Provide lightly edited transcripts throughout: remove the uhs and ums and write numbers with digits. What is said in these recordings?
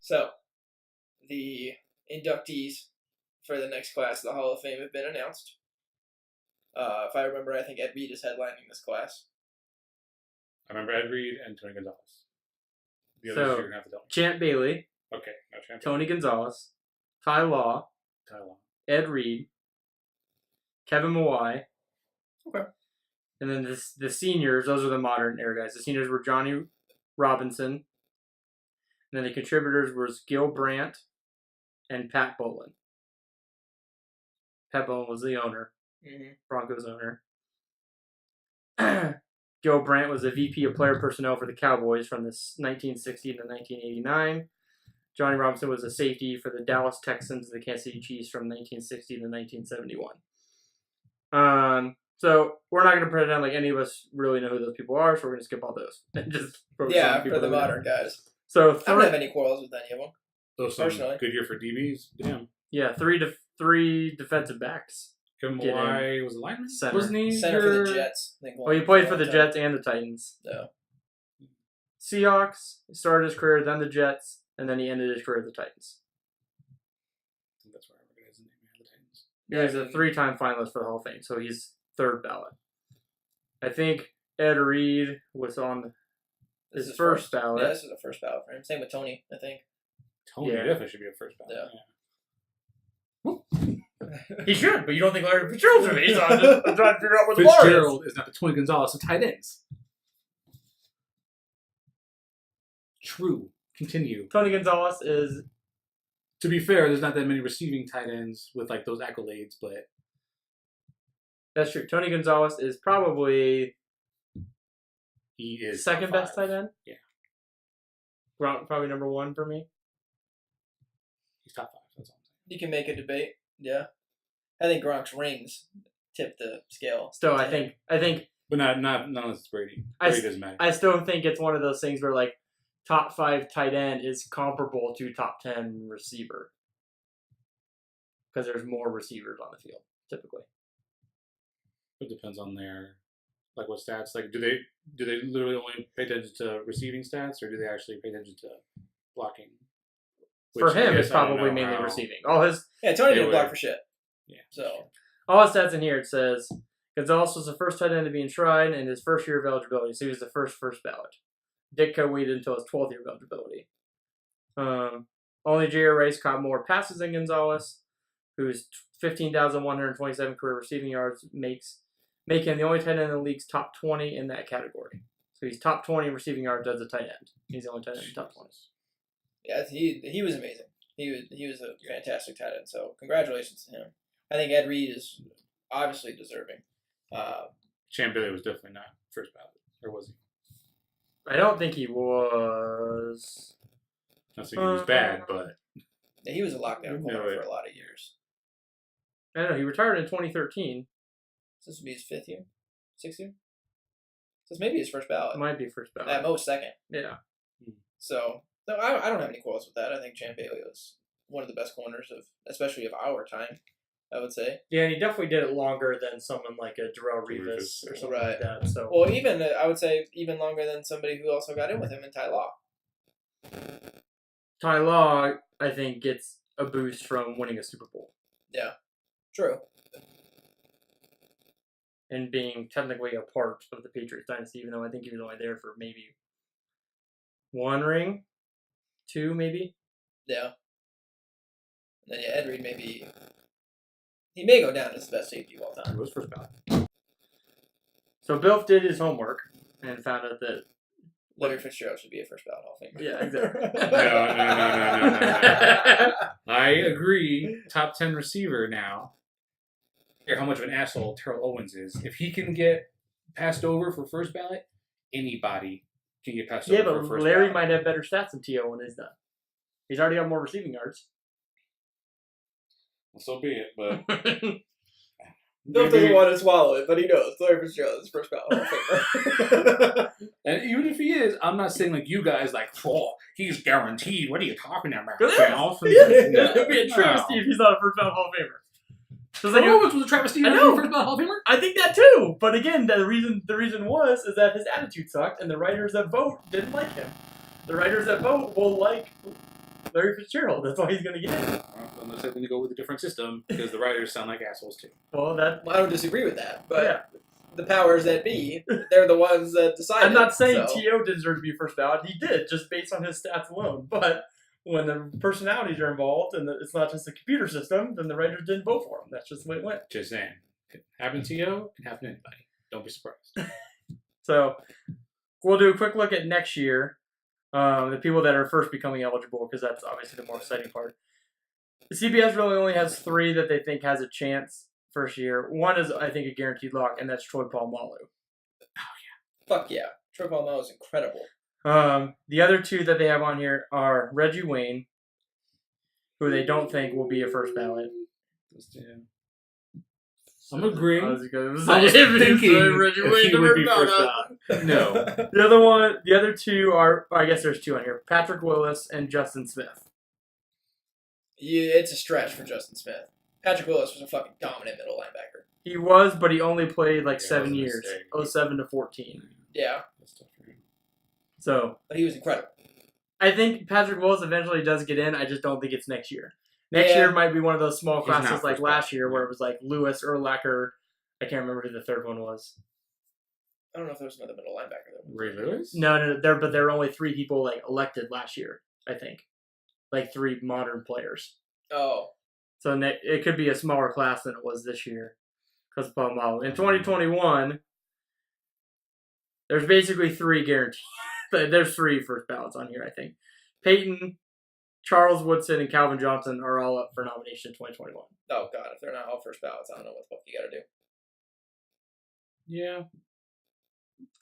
So, the inductees for the next class of the Hall of Fame have been announced. If I remember, I think Ed Reed is headlining this class. I remember Ed Reed and Tony Gonzalez. The others So, you're going to have to tell me. Champ Bailey, Okay, no Champ. Tony Gonzalez, Ty Law, Tyler. Ed Reed, Kevin Mawai. Okay. And then the seniors, those are the modern era guys. The seniors were Johnny Robinson. And then the contributors was Gil Brandt and Pat Bolin. Pat Bolin was the owner, Broncos owner. Gil Brandt was the VP of player personnel for the Cowboys from 1960 to 1989. Johnny Robinson was a safety for the Dallas Texans and the Kansas City Chiefs from 1960 to 1971. So we're not going to pretend like any of us really know who those people are, so we're going to skip all those and just focus on For the modern guys. So I don't have any quarrels with any of them. Those personally. Good year for DBs. Damn. Yeah, three defensive backs. Kevin Get Mawai was a lineman? Center. Wasn't he? Center for the Jets. I think Well, he played for the Jets and the Titans. No. Seahawks, started his career, then the Jets, and then he ended his career at the Titans. I think that's where I recognize the name of the Titans. Yeah, he's a 3-time finalist for the Hall of Fame, so he's third ballot. I think Ed Reed was on his first ballot. Yeah, this is the first ballot for him. Same with Tony, I think. Tony definitely should be a first ballot. Yeah. He should, but you don't think Larry Fitzgerald should be, so I'm trying to figure out what the bar is. Fitzgerald is not the Tony Gonzalez of tight ends. True. Continue. Tony Gonzalez is... To be fair, there's not that many receiving tight ends with like those accolades, but... That's true. Tony Gonzalez is probably... He is second best tight end? Yeah. Gronk probably number 1 for me. He's top 5, that's all I'm saying. You can make a debate. Yeah. I think Gronk's rings tip the scale. Still, I think... But not unless it's Brady. Brady doesn't matter. I still think it's one of those things where, like, top 5 tight end is comparable to top 10 receiver. Because there's more receivers on the field, typically. It depends on their, like, what stats. Like, do they literally only pay attention to receiving stats, or do they actually pay attention to blocking? For him, it's probably mainly receiving. Tony didn't block for shit. Yeah. So all his stats in here, it says Gonzalez was the first tight end to be enshrined in his first year of eligibility, so he was the first ballot. Ditka waited until his 12th year of eligibility. Only J.R. Rice caught more passes than Gonzalez, whose 15,127 career receiving yards make him the only tight end in the league's top 20 in that category. So he's top 20 in receiving yards as a tight end. He's the only tight end in the top 20. yeah, he was amazing. He was a fantastic tight end. So congratulations to him. I think Ed Reed is obviously deserving. Champ Bailey was definitely not first ballot, or was he? I don't think he was. Not saying he was bad, but Yeah, he was a lockdown corner for a lot of years. I don't know. He retired in 2013. So this would be his 5th year? 6th year? So it's maybe his first ballot. It might be first ballot. At most second. Yeah. So no, I don't have any quarrels with that. I think Champ Bailey was one of the best corners especially of our time, I would say. Yeah, and he definitely did it longer than someone like a Darrell Revis or something like that. So, well, even I would say even longer than somebody who also got in with him in Ty Law. Ty Law, I think, gets a boost from winning a Super Bowl Yeah, true. and being technically a part of the Patriots dynasty, even though I think he was only there for maybe 1 ring, 2 maybe. Yeah. And then Ed Reed he may go down as the best safety of all time. he was first ballot. So Bill did his homework and found out that Larry Fitzgerald should be a first ballot Hall of Famer. Yeah, exactly. No. I agree. Top 10 receiver now. I don't care how much of an asshole Terrell Owens is. If he can get passed over for first ballot, anybody can get passed over for but first Larry ballot. might have better stats than T.O. when he's done. He's already got more receiving yards. Well, so be it, but Bill doesn't want to swallow it, but he knows Larry Fitzgerald is first ballot Hall of Famer. and even if he is, I'm not saying like you guys like, oh, he's guaranteed. What are you talking about? It'd be a travesty if he's not a first ballot Hall of Famer. Just Terrell Owens was a travesty. I know. First ballot Hall of Famer. I think that too. But again, the reason is that his attitude sucked, and the writers that vote didn't like him. The writers that vote will like Larry Fitzgerald. That's why he's going to get in. Unless they're going to go with a different system, because the writers sound like assholes too. Well, I don't disagree with that, but yeah. the powers that be, they're the ones that decide. I'm not saying T.O. deserved to be first ballot. He did, just based on his stats alone. But when the personalities are involved and it's not just a computer system, then the writers didn't vote for him. That's just the way it went. Just saying. It happened to T.O., it can happen to anybody. Don't be surprised. So we'll do a quick look at next year. The people that are first becoming eligible, because that's obviously the more exciting part. The CBS really only has 3 that they think has a chance first year. One is, I think, a guaranteed lock, and that's Troy Polamalu. Fuck yeah. Troy Polamalu is incredible. The other 2 that they have on here are Reggie Wayne, who they don't think will be a first ballot. I'm agreeing. I was thinking Reggie Wayne he would be first ballot. No. The other 2 are, I guess there's 2 on here, Patrick Willis and Justin Smith. Yeah, it's a stretch for Justin Smith. Patrick Willis was a fucking dominant middle linebacker. He was, but he only played like 7 years, mistake. 07 to 14. Yeah, So but he was incredible. I think Patrick Willis eventually does get in. I just don't think it's next year. Next year might be one of those small He's not classes like first last ballot. year where it was like Lewis, Urlacher. I can't remember who the third one was. I don't know if there was another middle linebacker though. Ray Lewis? No, there were only 3 people like elected last year. I think, like 3 modern players. Oh, So it could be a smaller class than it was this year. Because in 2021, there's basically 3 guaranteed. There's 3 first ballots on here, I think. Peyton, Charles Woodson, and Calvin Johnson are all up for nomination in 2021. oh god! If they're not all first ballots, I don't know what the fuck you gotta do. Yeah.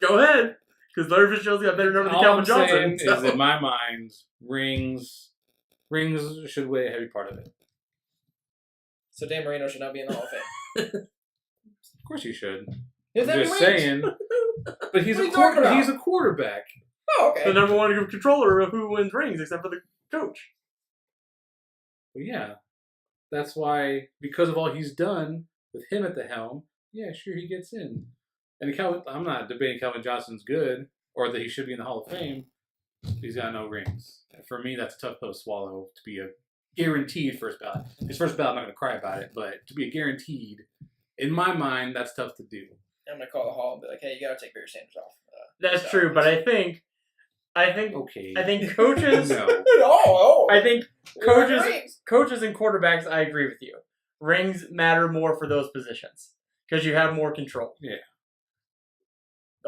Go ahead, because Larry Fitzgerald's got better number than All Calvin I'm Johnson. saying is, in my mind, rings should weigh a heavy part of it. So Dan Marino should not be in the Hall of Fame. Of course you should. If I'm just saying. But he's What are you talking about? he's a quarterback. Oh, okay. The number 1 controller of who wins rings, except for the coach. Well, yeah. That's why, because of all he's done with him at the helm, yeah, sure, he gets in. And I'm not debating Calvin Johnson's good or that he should be in the Hall of Fame. He's got no rings. For me, that's a tough pill to swallow to be a guaranteed first ballot. His first ballot, I'm not going to cry about it, but to be a guaranteed, in my mind, that's tough to do. I'm gonna call the Hall and be like, "Hey, you gotta take Barry Sanders off." That's true, but I think Okay. I think coaches. No. I think Coaches. coaches and quarterbacks. I agree with you. Rings matter more for those positions because you have more control. Yeah.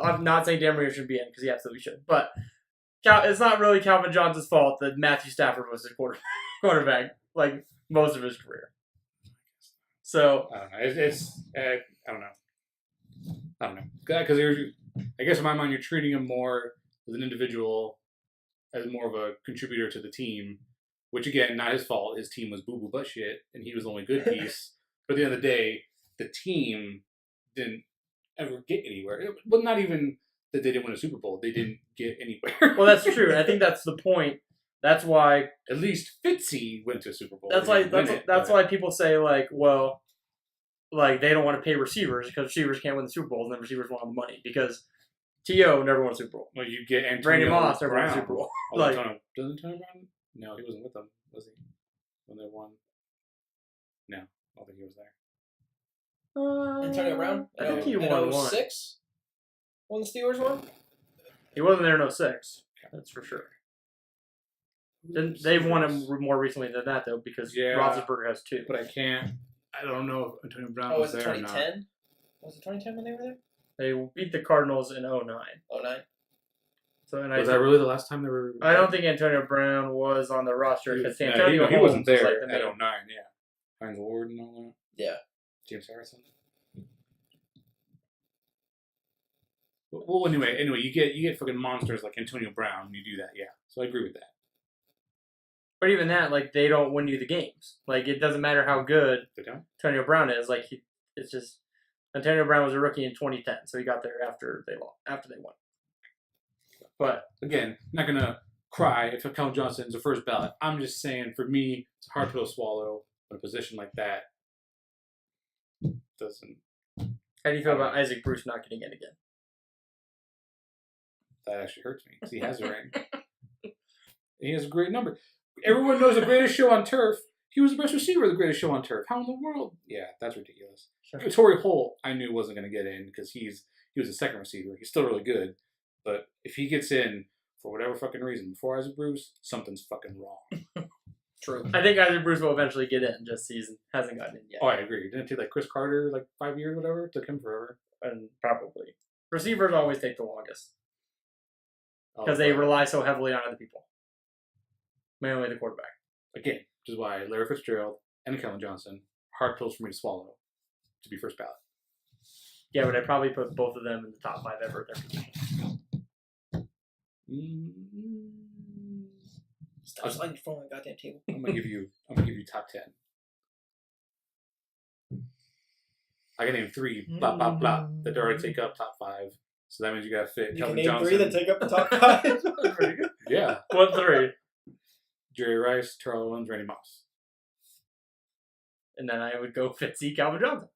I'm not saying Dan Marino should be in because he absolutely should, but it's not really Calvin Johnson's fault that Matthew Stafford was his quarterback like most of his career. So I don't know. I don't know. I don't know. Because I guess in my mind, you're treating him more as an individual, as more of a contributor to the team, which again, not his fault. His team was boo-boo butt shit, and he was the only good piece. But at the end of the day, the team didn't ever get anywhere. Well, not even that they didn't win a Super Bowl. They didn't get anywhere. well, that's true. I think that's the point. That's why at least Fitzy went to a Super Bowl. That's why people say like, well, like they don't want to pay receivers because receivers can't win the Super Bowl, and then receivers want the money because T.O. never won a Super Bowl. Well, you get Antonio Brandon Moss never won a Brown. Super Bowl. Oh, Like, doesn't Antonio Brown? No, he wasn't with them, was he? When they won? No, I don't think he was there. Antonio Brown. I think he won one. 06? When the Steelers won? He wasn't there in 06. That's for sure. They've won him more recently than that though because Roethlisberger has 2. But I don't know if Antonio Brown Oh, was was it there or not. 2010? Was it 2010 when they were there? They beat the Cardinals in 09. 09. So Was that really the last time they were? I don't think Antonio Brown was on the roster because No, Antonio he Holmes wasn't there was like the at main. 09, yeah. Hines Ward and all that. Yeah. James Harrison. Well, anyway, you get fucking monsters like Antonio Brown when you do that, yeah. So I agree with that. But even that, like, they don't win you the games. Like, it doesn't matter how good They don't? Antonio Brown is. Like, it's just Antonio Brown was a rookie in 2010, so he got there after they won. But Again, not gonna cry if Calvin Johnson's a first ballot. I'm just saying, for me, it's a hard pill to swallow in a position like that. doesn't. How do you feel about Isaac Bruce not getting in again? That actually hurts me because he has a ring. He has a great number. Everyone knows the greatest show on turf. He was the best receiver of the greatest show on turf. How in the world? Yeah, that's ridiculous. Sure. Torrey Holt, I knew wasn't going to get in because he was a second receiver. He's still really good, but if he gets in for whatever fucking reason before Isaac Bruce, something's fucking wrong. True. I think Isaac Bruce will eventually get in. Just he hasn't gotten in yet. Oh, I agree. Didn't it take like Chris Carter 5 years, whatever? It took him forever. And probably receivers always take the longest because they rely so heavily on other people, mainly the quarterback. Again, which is why Larry Fitzgerald and Kellen Johnson, hard pills for me to swallow to be first ballot. Yeah, but I'd probably put both of them in the top 5 ever at their position. Stop sliding your phone on the goddamn table. I'm gonna give you top 10. I can name 3 blah blah blah that already take up top 5. So that means you gotta fit You Kelvin can name Johnson. 3 that take up the top 5. Pretty good. Yeah. What 3? Jerry Rice, Terrell Owens, Randy Moss. And then I would go Fitzy, Calvin Johnson.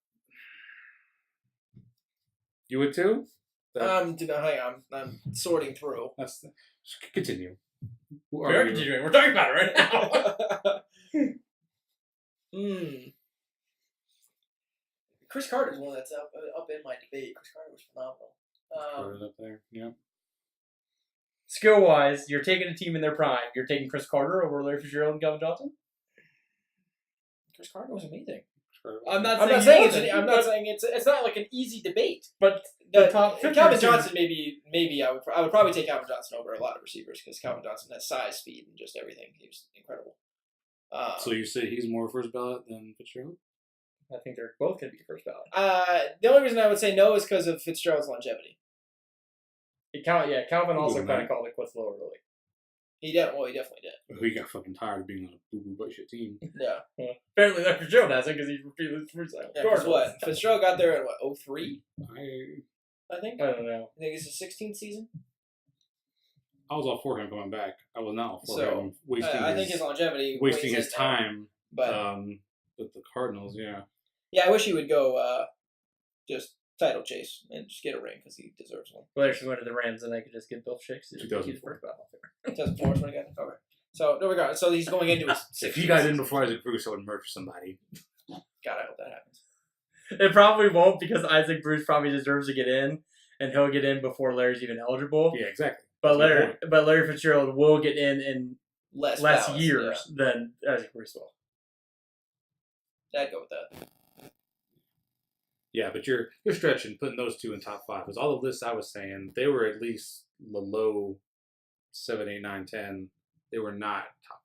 You would too? Hang on. I'm sorting through. Continue. We're continuing. We're talking about it right now. Chris Carter's one that's up in my debate. Chris Carter was phenomenal. Up there, yeah. Skill-wise, you're taking a team in their prime. You're taking Chris Carter over Larry Fitzgerald and Calvin Johnson? Chris Carter was amazing. I'm not saying it's not like an easy debate. But the top Calvin Johnson, maybe I would probably take Calvin Johnson over a lot of receivers because Calvin Johnson has size, speed, and just everything. He was incredible. So you say he's more first ballot than Fitzgerald? I think they're both going to be first ballot. The only reason I would say no is because of Fitzgerald's longevity. Calvin also kind of called it quits a little early. He definitely did. He got fucking tired of being on a boo-boo bullshit team. Yeah. Apparently Larry Fitzgerald hasn't because he's repeatedly first ballot. Yeah, because what? Fitzgerald got there at what, 03? I think. I don't know. I think it's the 16th season. I was all for him coming back. I was not all for So, him wasting I think his longevity wasting his time but with the Cardinals, yeah. yeah, I wish he would go just title chase and just get a ring because he deserves one. Well, actually went to the Rams and they could just get Bill Shakes. 2004. 2004 is when he got okay. So no regard. So he's going into his. If he got in before Isaac Bruce, I would murder somebody. God, I hope that happens. It probably won't because Isaac Bruce probably deserves to get in, and he'll get in before Larry's even eligible. Yeah, exactly. But Larry Fitzgerald will get in less balance, years than Isaac Bruce will. I'd go with that. Yeah, but you're stretching, putting those 2 in top 5. Because all the lists I was saying, they were at least the low 7, 8, 9, 10. They were not top